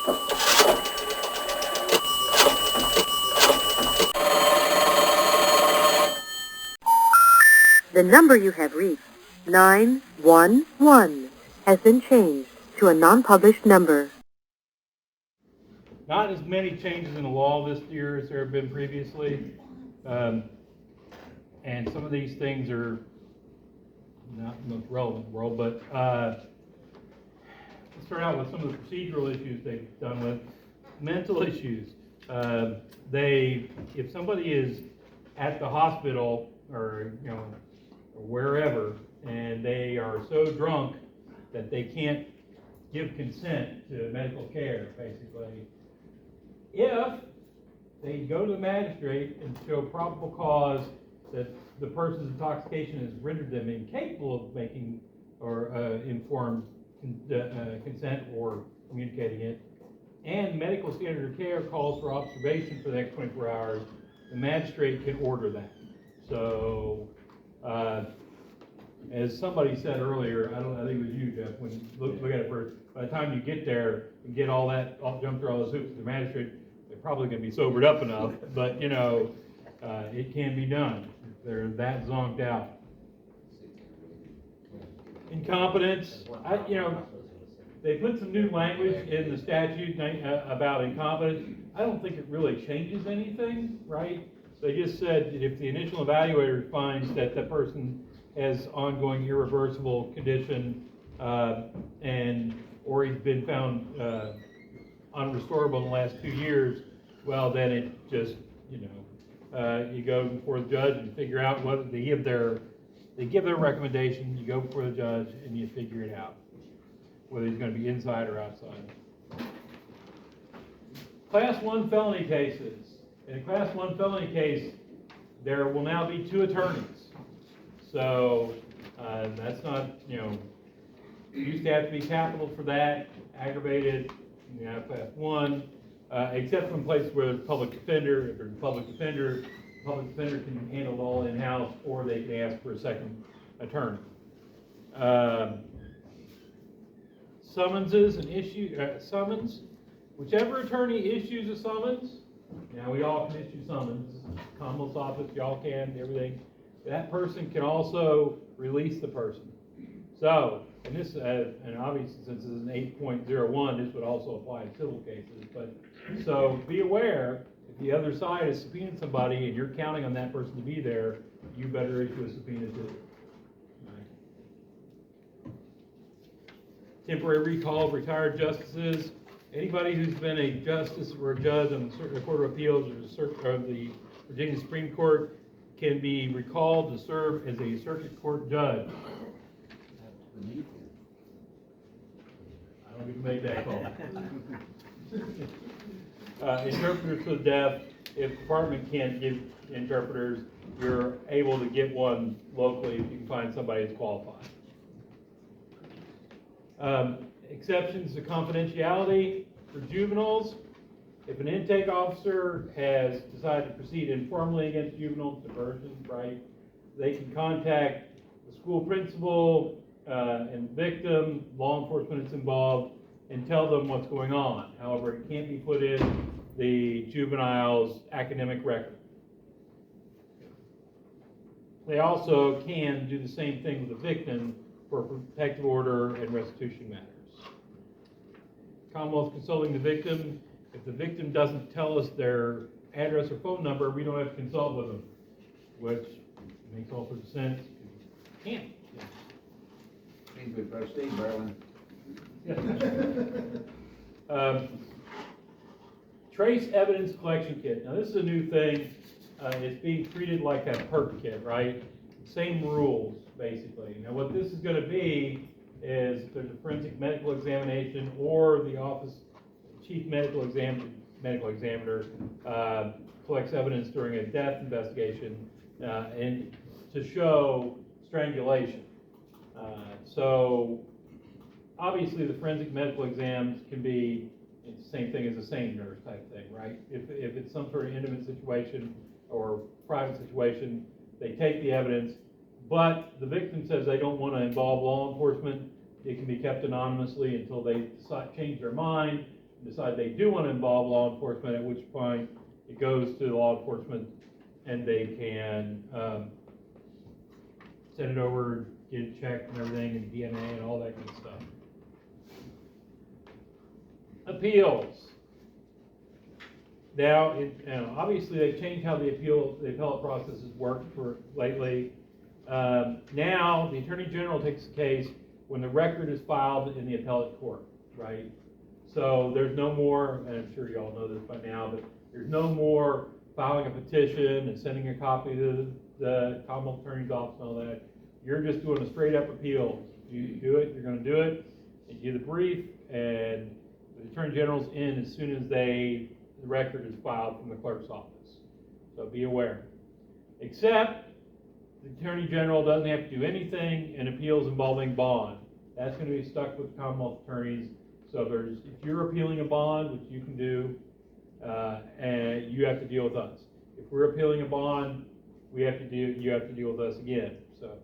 The number you have reached, 911, has been changed to a non-published number. Not as many changes in the law this year as there have been previously. And some of these things are not the most relevant in the world, but let's start out with some of the procedural issues they've done with mental issues. If somebody is at the hospital or or wherever, and they are so drunk that they can't give consent to medical care, basically, if they go to the magistrate and show probable cause that the person's intoxication has rendered them incapable of making or informed consent or communicating it, and medical standard of care calls for observation for the next 24 hours, the magistrate can order that. So, as somebody said earlier, I think it was you, Jeff, when you look at it first, by the time you get there and get all that, jump through all those hoops, the magistrate, they're probably going to be sobered up enough, but it can be done. They're that zonked out. Incompetence, they put some new language in the statute about incompetence. I don't think it really changes anything, right? They just said that if the initial evaluator finds that the person has ongoing irreversible condition or he's been found unrestorable in the last 2 years, well, then it just, you go before the judge and figure out whether they give their recommendation. You go before the judge and you figure it out, whether he's going to be inside or outside. Class 1 felony cases. In a Class 1 felony case, there will now be 2 attorneys. So that's not, it used to have to be capital for that, aggravated, Class 1, except from places where there's public defender. If there's a public defender can handle it all in-house, or they can ask for a second attorney. Summonses and summons. Whichever attorney issues a summons, now we all can issue summons, Commonwealth's office, y'all can, everything. That person can also release the person. So, and this, and obviously since this is an 8.01, this would also apply to civil cases. But so be aware, if the other side is subpoenaing somebody and you're counting on that person to be there, you better issue a subpoena too. Right. Temporary recall of retired justices. Anybody who's been a justice or a judge on the Court of Appeals or the Virginia Supreme Court can be recalled to serve as a circuit court judge. I don't get to make that call. Interpreters for the deaf. If the department can't give interpreters, you're able to get one locally if you can find somebody that's qualified. Exceptions to confidentiality for juveniles. If an intake officer has decided to proceed informally against juvenile diversion, right, they can contact the school principal and victim, law enforcement that's involved, and tell them what's going on. However, it can't be put in the juvenile's academic record. They also can do the same thing with the victim for protective order and restitution matters. Commonwealth consulting the victim. If the victim doesn't tell us their address or phone number, we don't have to consult with them, which makes all sorts of sense. Can't. Means we proceed, Berlin. Trace evidence collection kit. Now this is a new thing. It's being treated like a PERT kit, right? Same rules, basically. Now what this is going to be is there's a forensic medical examination, or the office chief medical examiner collects evidence during a death investigation and to show strangulation. So obviously the forensic medical exams can be it's the same thing as a SANE nurse type thing, right? If it's some sort of intimate situation or private situation, they take the evidence, but the victim says they don't want to involve law enforcement. It can be kept anonymously until they change their mind. decide they do want to involve law enforcement, at which point it goes to law enforcement and they can, send it over, get it checked and everything, and DNA and all that good stuff. Appeals. Now, obviously they've changed how the appellate processes work for lately. Now, the Attorney General takes the case when the record is filed in the appellate court, right? So there's no more, and I'm sure you all know this by now, but there's no more filing a petition and sending a copy to the Commonwealth Attorney's Office and all that. You're just doing a straight up appeal. You do it, you're gonna do it, and you do the brief, and the Attorney General's in as soon as the record is filed from the clerk's office. So be aware. Except, the Attorney General doesn't have to do anything in appeals involving bond. That's gonna be stuck with Commonwealth attorneys. So if you're appealing a bond, which you can do, and you have to deal with us. If we're appealing a bond, you have to deal with us again, so.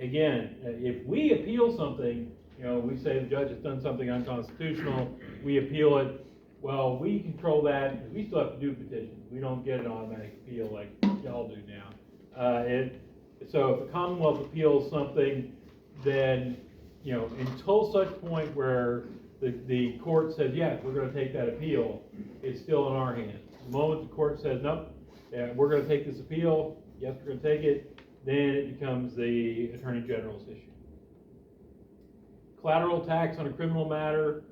Again, if we appeal something, we say the judge has done something unconstitutional, we appeal it, well, we control that, because we still have to do petitions. We don't get an automatic appeal like y'all do now. So if the Commonwealth appeals something, then, until such point where the court says, yeah, we're going to take that appeal, it's still in our hands. The moment the court says, nope, we're going to take this appeal, yes, we're going to take it, then it becomes the Attorney General's issue. Collateral attacks on a criminal matter.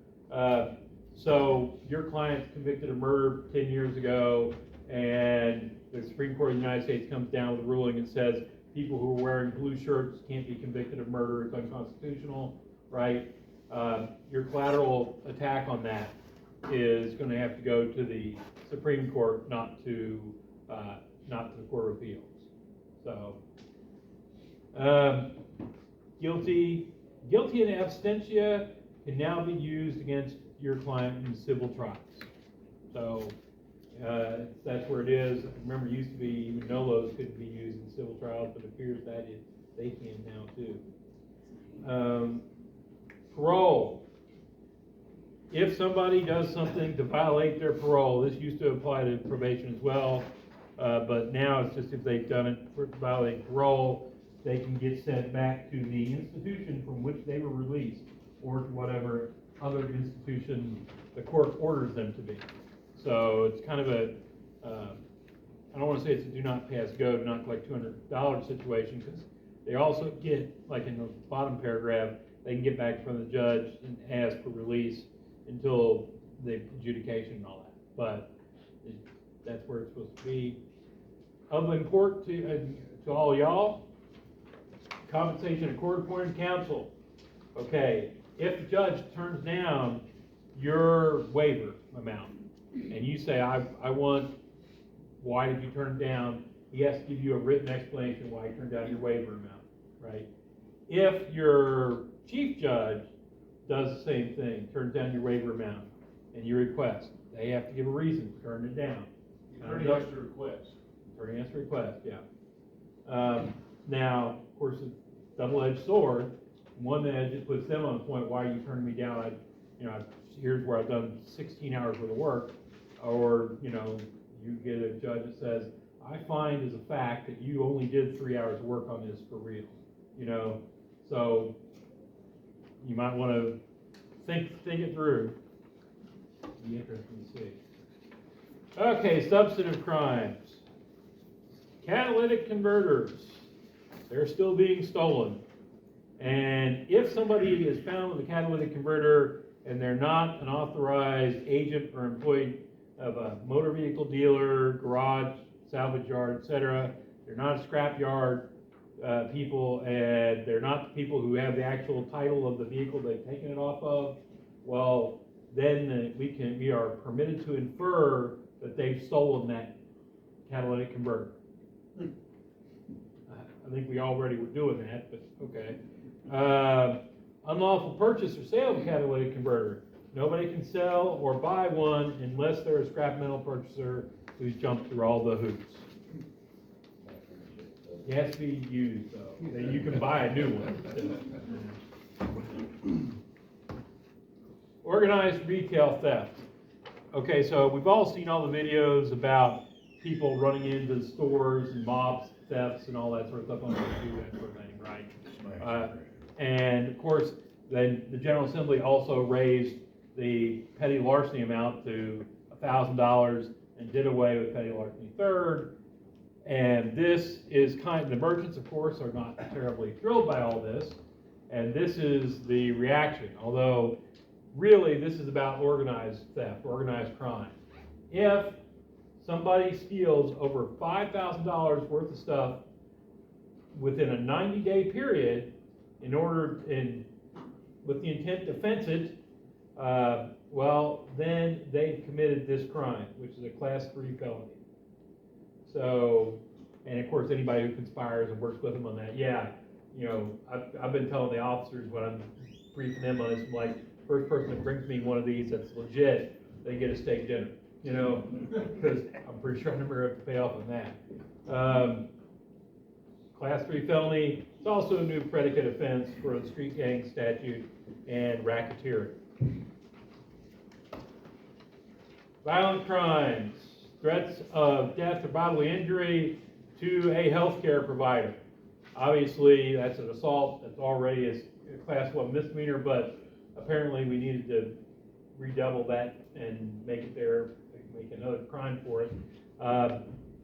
So your client's convicted of murder 10 years ago, and the Supreme Court of the United States comes down with a ruling and says people who are wearing blue shirts can't be convicted of murder, it's unconstitutional, right? Your collateral attack on that is going to have to go to the Supreme Court, not to the Court of Appeals. So, guilty in absentia can now be used against your client in civil trials. So, that's where it is. Remember, it used to be even NOLOs couldn't be used in civil trials, but it appears that they can now too. Parole. If somebody does something to violate their parole, this used to apply to probation as well, but now it's just if they've done it for violating parole, they can get sent back to the institution from which they were released, or to whatever other institution the court orders them to be. So it's kind of I don't want to say it's a do not pass go, do not collect $200 situation, because they also get, like in the bottom paragraph, they can get back from the judge and ask for release until the adjudication and all that. But that's where it's supposed to be. Of import to all y'all, compensation of court-appointed counsel. Okay, if the judge turns down your waiver amount, and you say, I want, why did you turn it down? He has to give you a written explanation why he turned down your waiver amount, right? If your chief judge does the same thing, turns down your waiver amount, and you request, they have to give a reason for turning it down. The attorney has to request. Attorney has to request, yeah. Now, of course, it's a double-edged sword. One edge, it puts them on the point, why are you turning me down? Here's where I've done 16 hours worth of work. Or, you get a judge that says, I find as a fact that you only did 3 hours of work on this for real. So you might want to think it through. Be interesting to see. Okay, substantive crimes. Catalytic converters. They're still being stolen. And if somebody is found with a catalytic converter and they're not an authorized agent or employee of a motor vehicle dealer, garage, salvage yard, etc., they're not a scrap yard people, and they're not the people who have the actual title of the vehicle they've taken it off of, well, then we are permitted to infer that they've stolen that catalytic converter. I think we already were doing that, but okay. Unlawful purchase or sale of a catalytic converter. Nobody can sell or buy one unless they're a scrap metal purchaser who's jumped through all the hoops. It has to be used, though. You can buy a new one. organized retail theft. Okay, so we've all seen all the videos about people running into the stores and mob thefts and all that sort of stuff. On YouTube, that sort of thing, right? And of course, then the General Assembly also raised the petty larceny amount to $1,000 and did away with petty larceny third. And this is the merchants, of course, are not terribly thrilled by all this. And this is the reaction. Although, really, this is about organized theft, organized crime. If somebody steals over $5,000 worth of stuff within a 90-day period with the intent to fence it, well, then they've committed this crime, which is a Class 3 felony. So, and of course, anybody who conspires and works with them on that, I've been telling the officers when I'm briefing them on this, I'm like, first person that brings me one of these that's legit, they get a steak dinner, because I'm pretty sure I'm never have to pay off on that. Class 3 felony, it's also a new predicate offense for the street gang statute and racketeering. Violent crimes, threats of death or bodily injury to a healthcare provider. Obviously, that's an assault. That's already a Class 1 misdemeanor, but apparently we needed to redouble that and make another crime for it.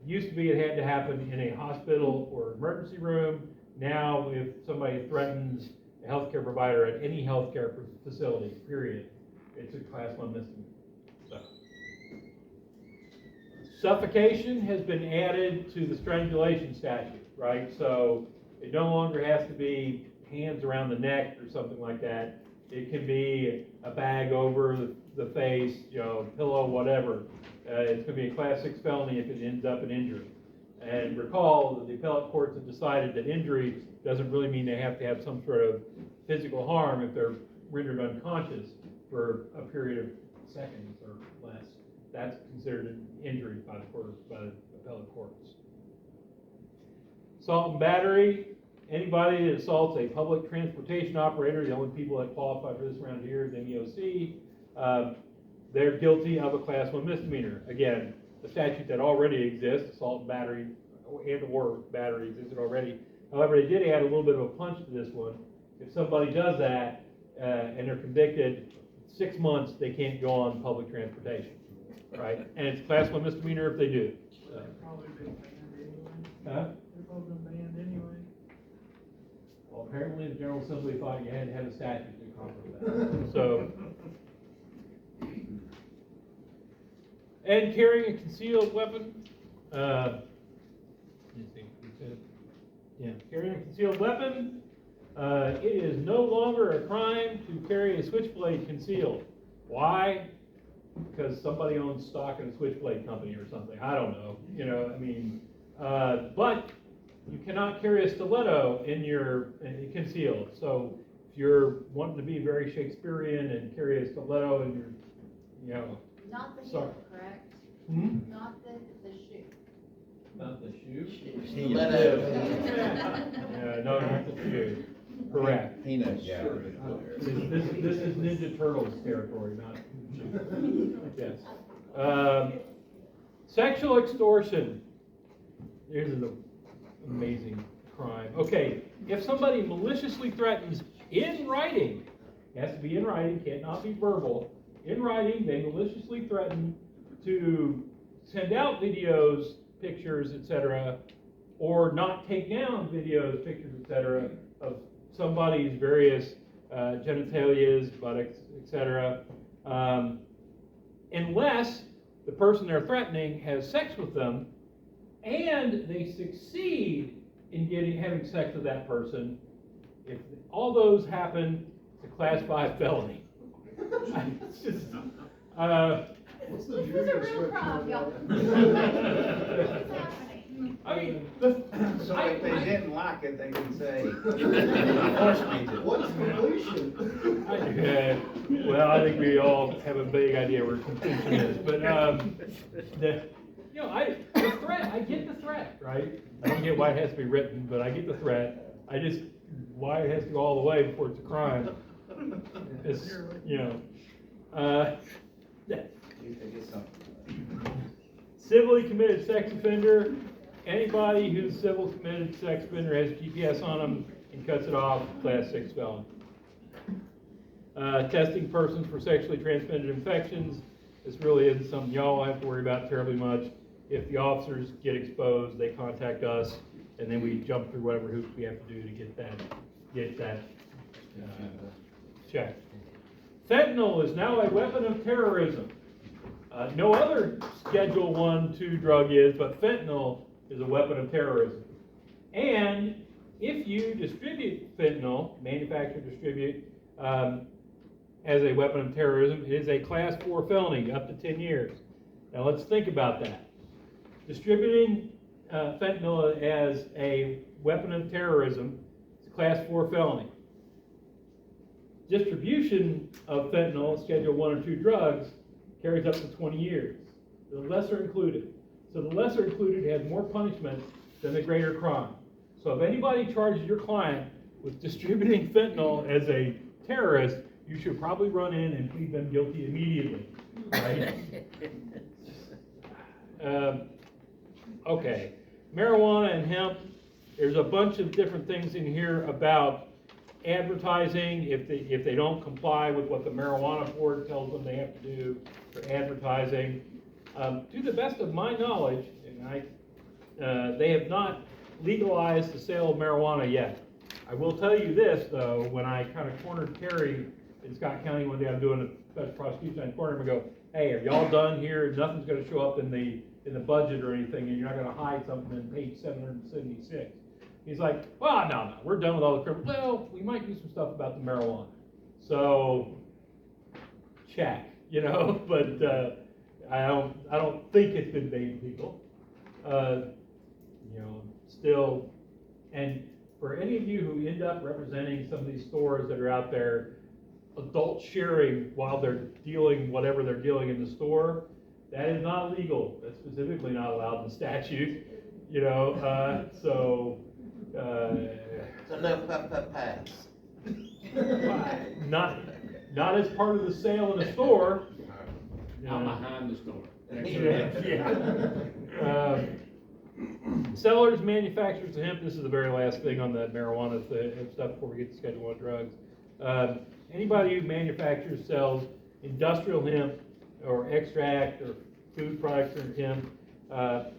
Used to be it had to happen in a hospital or emergency room. Now, if somebody threatens a healthcare provider at any healthcare facility, period, it's a Class 1 misdemeanor. So. Suffocation has been added to the strangulation statute, right? So it no longer has to be hands around the neck or something like that. It can be a bag over the face, pillow, whatever. It's going to be a Class 6 felony if it ends up in injury. And recall that the appellate courts have decided that injury doesn't really mean they have to have some sort of physical harm if they're rendered unconscious for a period of seconds or less. That's considered an injury by the appellate courts. Assault and battery. Anybody that assaults a public transportation operator, the only people that qualify for this around here is MEOC, they're guilty of a Class 1 misdemeanor. Again, the statute that already exists, assault and battery, and/or battery existed already. However, they did add a little bit of a punch to this one. If somebody does that and they're convicted, 6 months they can't go on public transportation, right? And it's Class 1 misdemeanor if they do. They're probably been banned anyway. Huh? They're probably banned anyway. Well, apparently the General Assembly thought you had to have a statute to accomplish that. So, and carrying a concealed weapon. Carrying a concealed weapon. It is no longer a crime to carry a switchblade concealed. Why? Because somebody owns stock in a switchblade company or something. I don't know. But you cannot carry a stiletto concealed. So if you're wanting to be very Shakespearean and carry a stiletto in your, Not the sorry. heel, correct? Hmm? Not the shoe. Not the shoe. Stiletto. Yeah, no, not the shoe. Correct. Peanut gallery. This is Ninja Turtles territory, not. Yes. Sexual extortion. Here's an amazing crime. Okay, if somebody maliciously threatens in writing, it has to be in writing, cannot be verbal. In writing, they maliciously threaten to send out videos, pictures, etc., or not take down videos, pictures, etc., of somebody's various genitalias, buttocks, etc., unless the person they're threatening has sex with them and they succeed in having sex with that person. If all those happen, it's a Class 5 felony. It's just, What's the This is a jury real description problem, of y'all. that? What's happening? I mean, So if they didn't like it, they can say, force me to. What's completion? well, I think we all have a vague idea where completion is, but the threat. I get the threat, right? I don't get why it has to be written, but I get the threat. Why it has to go all the way before it's a crime. It's At least they get something. Civilly committed sex offender, anybody who's civil committed sex offender has GPS on them and cuts it off, class 6 felon. Testing persons for sexually transmitted infections, this really isn't something y'all have to worry about terribly much. If the officers get exposed, they contact us, and then we jump through whatever hoops we have to do to get that checked. Fentanyl is now a weapon of terrorism. No other Schedule 1-2 drug is, but fentanyl is a weapon of terrorism. And if you distribute fentanyl, manufacture, distribute, as a weapon of terrorism, it is a Class 4 felony, up to 10 years. Now let's think about that. Distributing fentanyl as a weapon of terrorism is a Class 4 felony. Distribution of fentanyl, Schedule 1 or 2 drugs, carries up to 20 years. The lesser included. So the lesser included has more punishment than the greater crime. So if anybody charges your client with distributing fentanyl as a terrorist, you should probably run in and plead them guilty immediately, right? Okay, marijuana and hemp, there's a bunch of different things in here about advertising. If they don't comply with what the marijuana board tells them they have to do for advertising. To the best of my knowledge, and they have not legalized the sale of marijuana yet. I will tell you this, though, when I kind of cornered Terry in Scott County one day, I'm doing a special prosecution, I cornered him and go, hey, are y'all done here? Nothing's going to show up in the budget or anything, and you're not going to hide something in page 776. He's like, well, no, we're done with all the criminal. Well, we might do some stuff about the marijuana. So, check, but I don't think it's been baiting people. Still, and for any of you who end up representing some of these stores that are out there, adult sharing while they're dealing whatever they're dealing in the store, that is not legal. That's specifically not allowed in the statute, so. So no pass. Not as part of the sale in the store. I'm behind the store. Yeah. Sellers, manufacturers of hemp, this is the very last thing on the marijuana stuff before we get to Schedule 1 drugs. Anybody who manufactures, sells industrial hemp or extract or food products from hemp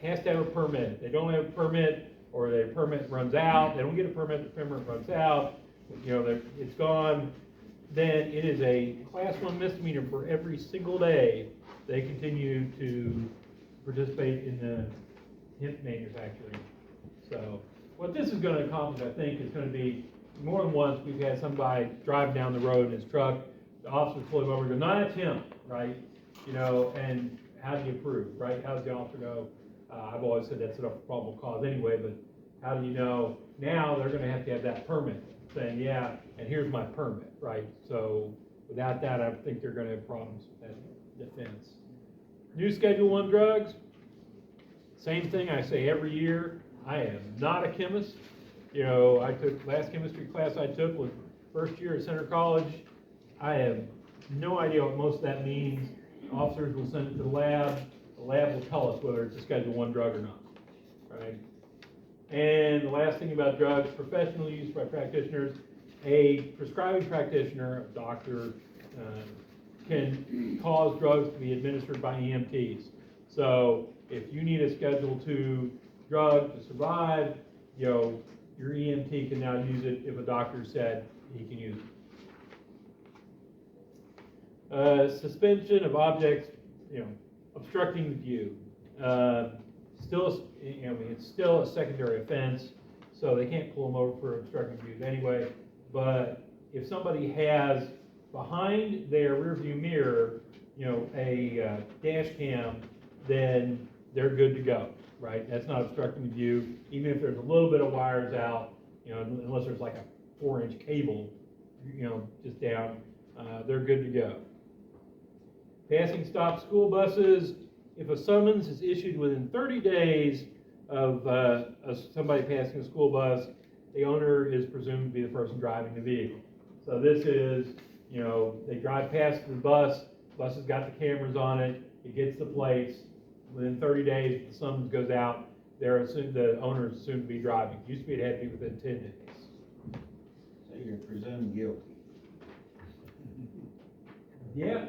has to have a permit. If they don't have a permit or their permit runs out, they don't get a permit, the permit runs out, it's gone, then it is a Class 1 misdemeanor for every single day they continue to participate in the hemp manufacturing. So what this is going to accomplish, I think, is going to be more than once we've had somebody drive down the road in his truck, the officer pull him over and go, no, that's hemp, right? And how do you prove, right? How does the officer know? I've always said that's a probable cause anyway, but how do you know? Now they're going to have that permit saying, yeah, and here's my permit, right? So without that, I think they're going to have problems with that defense. New Schedule 1 drugs, same thing I say every year. I am not a chemist. Last chemistry class I took was first year at Center College. I have no idea what most of that means. Officers will send it to the lab. The lab will tell us whether it's a Schedule 1 drug or not, right? And the last thing about drugs, professional use by practitioners. A prescribing practitioner, a doctor, can cause drugs to be administered by EMTs. So if you need a Schedule 2 drug to survive, your EMT can now use it if a doctor said he can use it. Suspension of objects, obstructing the view. It's still a secondary offense, so they can't pull them over for obstructing views anyway. But if somebody has behind their rearview mirror, a dash cam, then they're good to go, right? That's not obstructing the view, even if there's a little bit of wires out, unless there's like a 4-inch cable, just down, they're good to go. Passing stop school buses, if a summons is issued within 30 days of somebody passing a school bus, the owner is presumed to be the person driving the vehicle. So this is, they drive past the bus, bus has got the cameras on it, it gets the plates, within 30 days, the summons goes out, the owner is assumed to be driving. Used to be it had to be within 10 days. So you're presumed guilty. Yeah.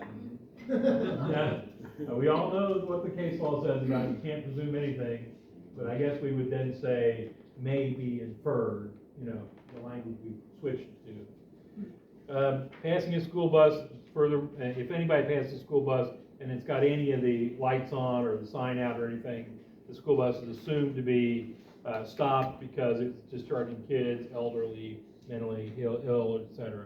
Yeah. We all know what the case law says about it. You can't presume anything, but I guess we would then say may be inferred, the language we switched to. Passing a school bus, further, if anybody passes a school bus and it's got any of the lights on or the sign out or anything, the school bus is assumed to be stopped because it's discharging kids, elderly, mentally ill, etc.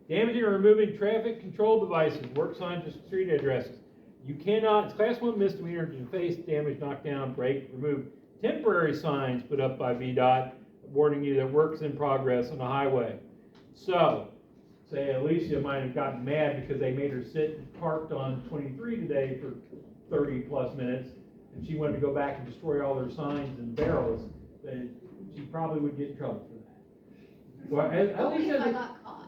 Damaging or removing traffic control devices, work signs, or street addresses. You cannot, it's class 1 misdemeanor to deface, damage, knock down, break, remove temporary signs put up by VDOT warning you that work's in progress on the highway. So, say Alicia might have gotten mad because they made her sit parked on 23 today for 30 plus minutes, and she wanted to go back and destroy all their signs and barrels, then she probably would get in trouble for that. Well, at Only least if I as got caught.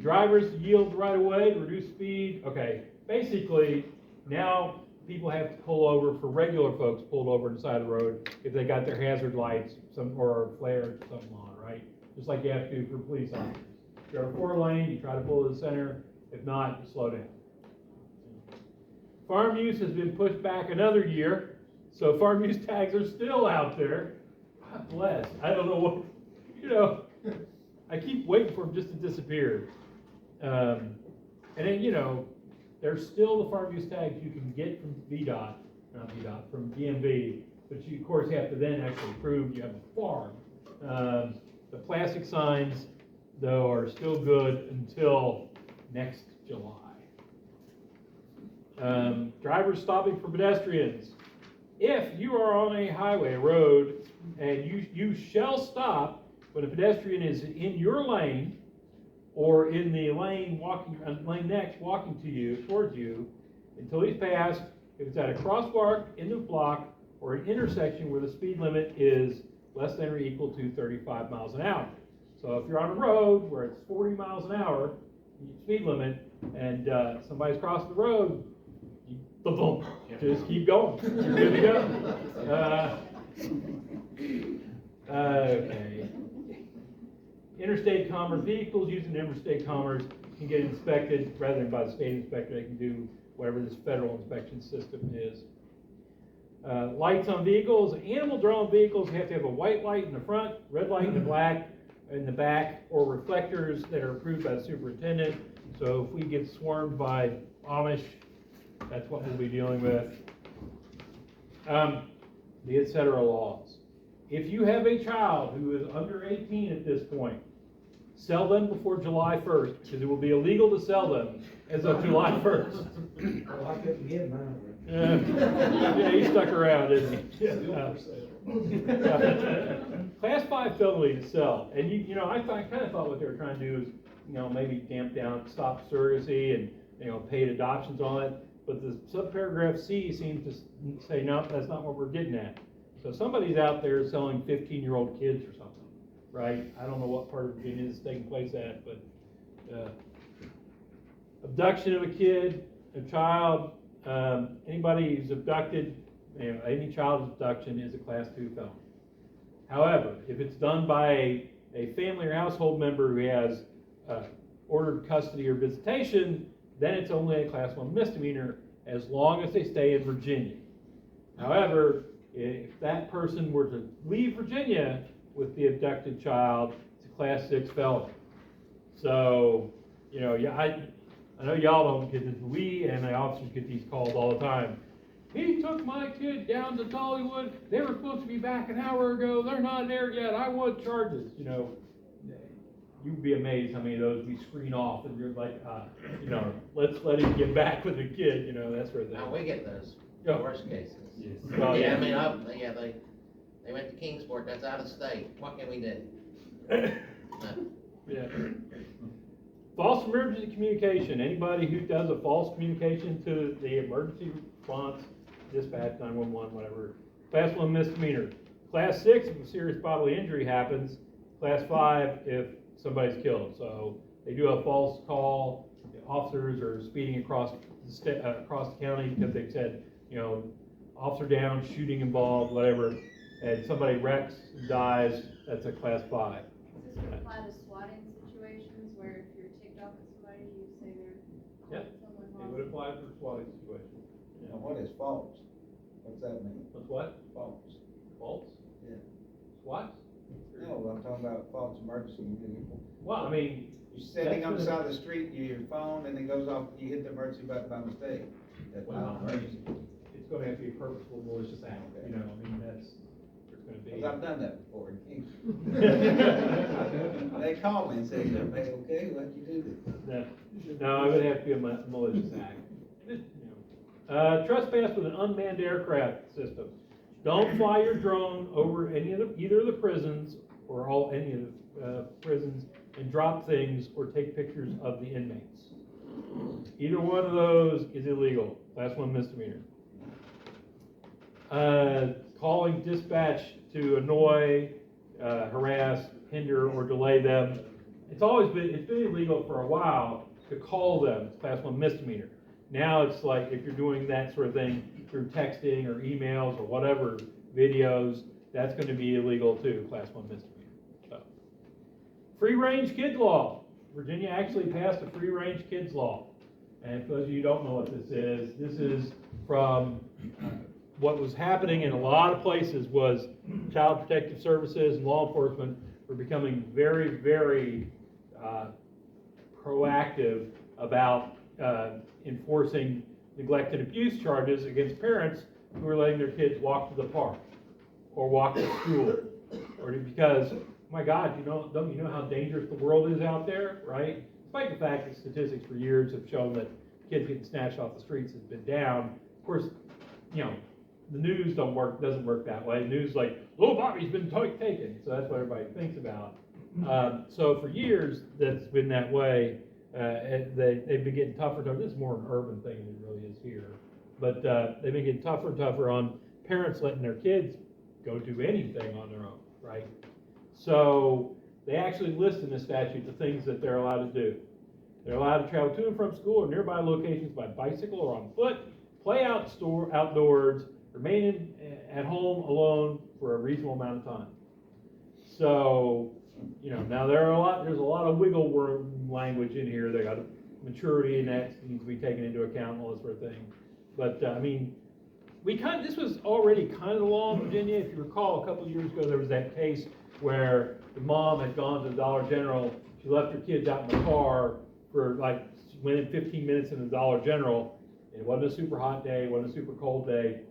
drivers yield right away to reduce speed. Okay, basically, now people have to pull over for regular folks pulled over on the side of the road if they got their hazard lights or flares or something on, right? Just like you have to do for police officers. If you're on a 4-lane, you try to pull to the center. If not, you slow down. Farm use has been pushed back another year, so farm use tags are still out there. God bless. I don't know what, I keep waiting for them just to disappear. And then, there's still the farm use tags you can get from from DMV, but you, of course, have to then actually prove you have a farm. The plastic signs, though, are still good until next July. Drivers stopping for pedestrians. If you are on a highway, road, and you shall stop when a pedestrian is in your lane or in the lane next walking towards you, until he's passed, if it's at a crosswalk, in the block, or an intersection where the speed limit is less than or equal to 35 miles an hour. So if you're on a road where it's 40 miles an hour, speed limit, and somebody's crossing the road, just keep going. You're good to go. Okay. Interstate commerce vehicles using interstate commerce can get inspected rather than by the state inspector. They can do whatever this federal inspection system is. Lights on vehicles. Animal-drawn vehicles have to have a white light in the front, red light in the back, or reflectors that are approved by the superintendent. So if we get swarmed by Amish, that's what we'll be dealing with. The et cetera laws. If you have a child who is under 18 at this point, sell them before July 1st, because it will be illegal to sell them as of July 1st. Well, I couldn't get mine. Yeah, he stuck around, didn't he? Class 5 felony to sell. And I kind of thought what they were trying to do is, maybe damp down, stop surrogacy and, paid adoptions on it. But the subparagraph C seems to say, no, that's not what we're getting at. So somebody's out there selling 15-year-old kids or something, right? I don't know what part of Virginia this is taking place at, but abduction of a kid, a child, anybody who's abducted, any child abduction is a class 2 felony. However, if it's done by a family or household member who has ordered custody or visitation, then it's only a class 1 misdemeanor as long as they stay in Virginia. However, if that person were to leave Virginia with the abducted child, it's a class 6 felony. So, I know y'all don't get this, but we and the officers get these calls all the time. He took my kid down to Dollywood. They were supposed to be back an hour ago. They're not there yet. I want charges. You'd be amazed how many of those we screen off, and you're like, let's let him get back with the kid. That sort of thing. Now, we get those Yeah. worst cases. Yes. Yeah, they went to Kingsport, that's out of state. What can we do? Yeah. False emergency communication. Anybody who does a false communication to the emergency response, dispatch, 911, whatever. Class 1 misdemeanor. Class 6 if a serious bodily injury happens. Class 5 if somebody's killed. So they do a false call, the officers are speeding across across the county because they've said, you know, officer down, shooting involved, whatever, and somebody wrecks, dies, that's a class 5. Does this apply to swatting situations where if you're ticked off at somebody, you say they're Yep. calling someone It wrong? would apply for swatting situations. Now, what is false? What's that mean? What's what? False. False? Yeah. SWAT? No, I'm talking about false emergency. Well, I mean, You're sitting on the That's side of the street, your phone, and it goes off, you hit the emergency button by mistake. That's well, not I emergency. mean, it's gonna have to be a purposeful malicious act, you know, I mean, that's, there's gonna be. Cause I've done that before. They call me and say, okay, why'd you do this? No, it would have to be a malicious act. You know. Trespass with an unmanned aircraft system. Don't fly your drone over either of the prisons or any of the prisons and drop things or take pictures of the inmates. Either one of those is illegal. Class 1 misdemeanor. Calling dispatch to annoy, harass, hinder, or delay them. It's been illegal for a while to call them. It's Class 1 misdemeanor. Now it's like if you're doing that sort of thing through texting or emails or whatever, videos, that's going to be illegal too, Class 1 misdemeanor. So. Free range kids law. Virginia actually passed a free range kids law. And for those of you who don't know what this is from what was happening in a lot of places was Child Protective Services and law enforcement were becoming very, very proactive about enforcing neglect and abuse charges against parents who are letting their kids walk to the park or walk to school, or because, oh my God, don't you know how dangerous the world is out there, right? Despite the fact that statistics for years have shown that kids getting snatched off the streets has been down. Of course, the news doesn't work that way. The news is like, little Bobby's been taken, so that's what everybody thinks about. So for years, that's been that way. And they've been getting tougher. This is more an urban thing than it really is here. But they've been getting tougher and tougher on parents letting their kids go do anything on their own, right? So they actually list in the statute the things that they're allowed to do. They're allowed to travel to and from school or nearby locations by bicycle or on foot, play outdoors, remain at home alone for a reasonable amount of time. So, now there's a lot of wiggle room language in here. They got maturity and that needs to be taken into account and all this sort of thing. But this was already kind of the law in Virginia. If you recall, a couple of years ago, there was that case where the mom had gone to the Dollar General. She left her kids out in the car for she went in 15 minutes in the Dollar General. It wasn't a super hot day, it wasn't a super cold day.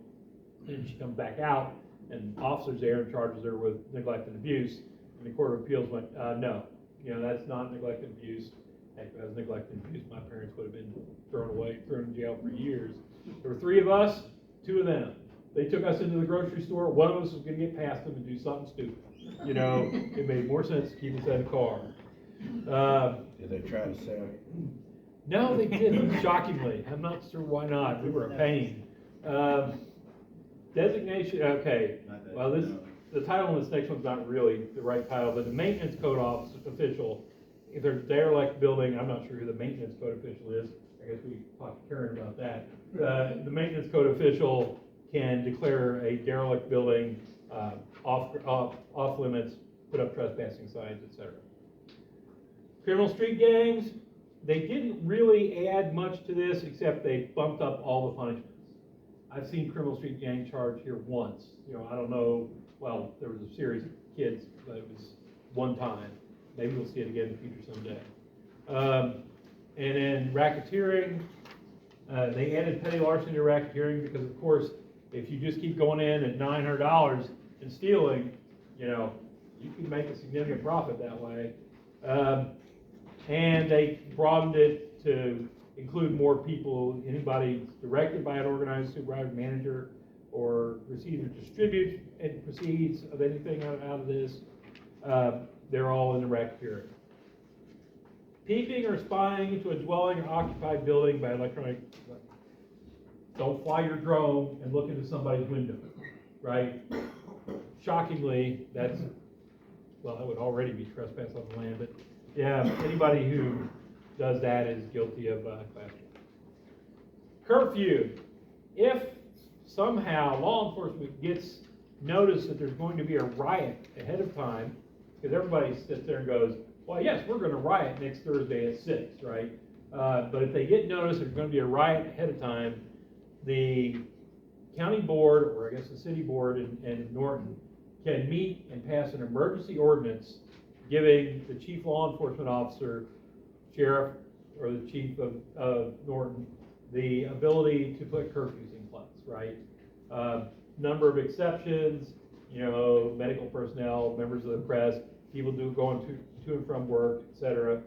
And she comes back out, and officers there and charges her with neglect and abuse. And the Court of Appeals went, no, that's not neglect and abuse. Heck, if that was neglect and abuse, my parents would have been thrown in jail for years. There were 3 of us, 2 of them. They took us into the grocery store. One of us was going to get past them and do something stupid. It made more sense to keep us in the car. Did they try to sell it? No, they didn't, shockingly. I'm not sure why not. We were a pain. Designation, okay. Well, the title on this next one's not really the right title, but the maintenance code official, if there's a derelict building, I'm not sure who the maintenance code official is. I guess we talked to Karen about that. The maintenance code official can declare a derelict building off limits, put up trespassing signs, etc. Criminal street gangs, they didn't really add much to this except they bumped up all the punishments. I've seen criminal street gang charge here once. I don't know, well, there was a series of kids, but it was one time. Maybe we'll see it again in the future someday. And then racketeering, they added petty larceny to racketeering because, of course, if you just keep going in at $900 and stealing, you can make a significant profit that way. And they broadened it to include more people, anybody directed by an organized supervisor, manager, or receives or distributes and proceeds of anything out of this. They're all in the racketeering. Peeping or spying into a dwelling or occupied building by electronic. Don't fly your drone and look into somebody's window, right? Shockingly, that would already be trespass on the land, but Yeah, anybody who does that is guilty of class. Curfew. If somehow law enforcement gets notice that there's going to be a riot ahead of time, because everybody sits there and goes, well, yes, we're gonna riot next Thursday at 6, right? But if they get notice there's gonna be a riot ahead of time, the county board, or I guess the city board in Norton, can meet and pass an emergency ordinance giving the chief law enforcement officer, sheriff, or the chief of Norton, the ability to put curfews in place, right? Number of exceptions, you know, medical personnel, members of the press, people going to and from work, et cetera.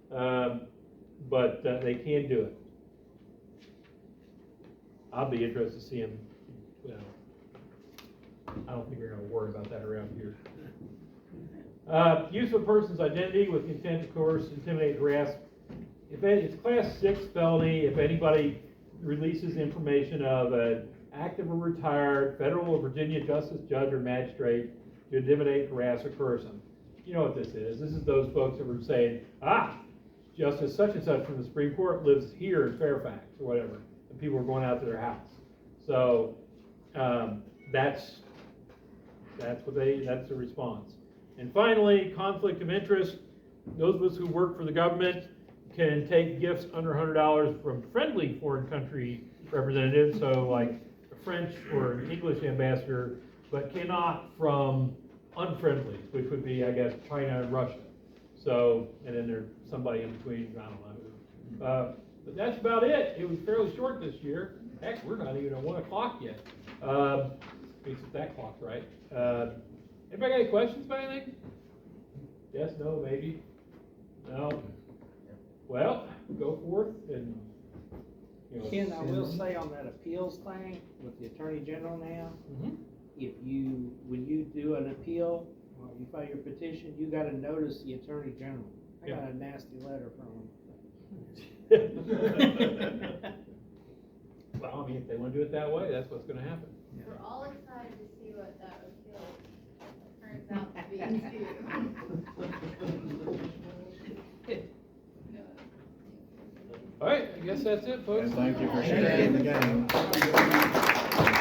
But they can do it. I'll be interested to see them, you know, I don't think we're gonna worry about that around here. Use of a person's identity with intent to coerce, intimidate, harass. If it's class 6 felony, if anybody releases information of an active or retired federal or Virginia justice, judge, or magistrate to intimidate, harass, or coerce them. You know what this is. This is those folks that were saying, Justice such and such from the Supreme Court lives here in Fairfax, or whatever, and people are going out to their house. So, that's the response. And finally, conflict of interest. Those of us who work for the government can take gifts under $100 from friendly foreign country representatives, so like a French or an English ambassador, but cannot from unfriendly, which would be, I guess, China and Russia. So, and then there's somebody in between, I don't know. But that's about it. It was fairly short this year. Heck, we're not even at 1 o'clock yet. At least if that clock's right. Anybody got any questions about anything? Yes, no, maybe? No? Well, go forth and, you know. Ken, I will say on that appeals thing with the Attorney General now, Mhm. when you do an appeal, or you file your petition, you gotta notice the Attorney General. I got a nasty letter from him. Well, I mean, if they want to do it that way, that's what's going to happen. We're all excited to see what that appeal turns out to be too. All right, I guess that's it, folks. Thank you for sharing the game.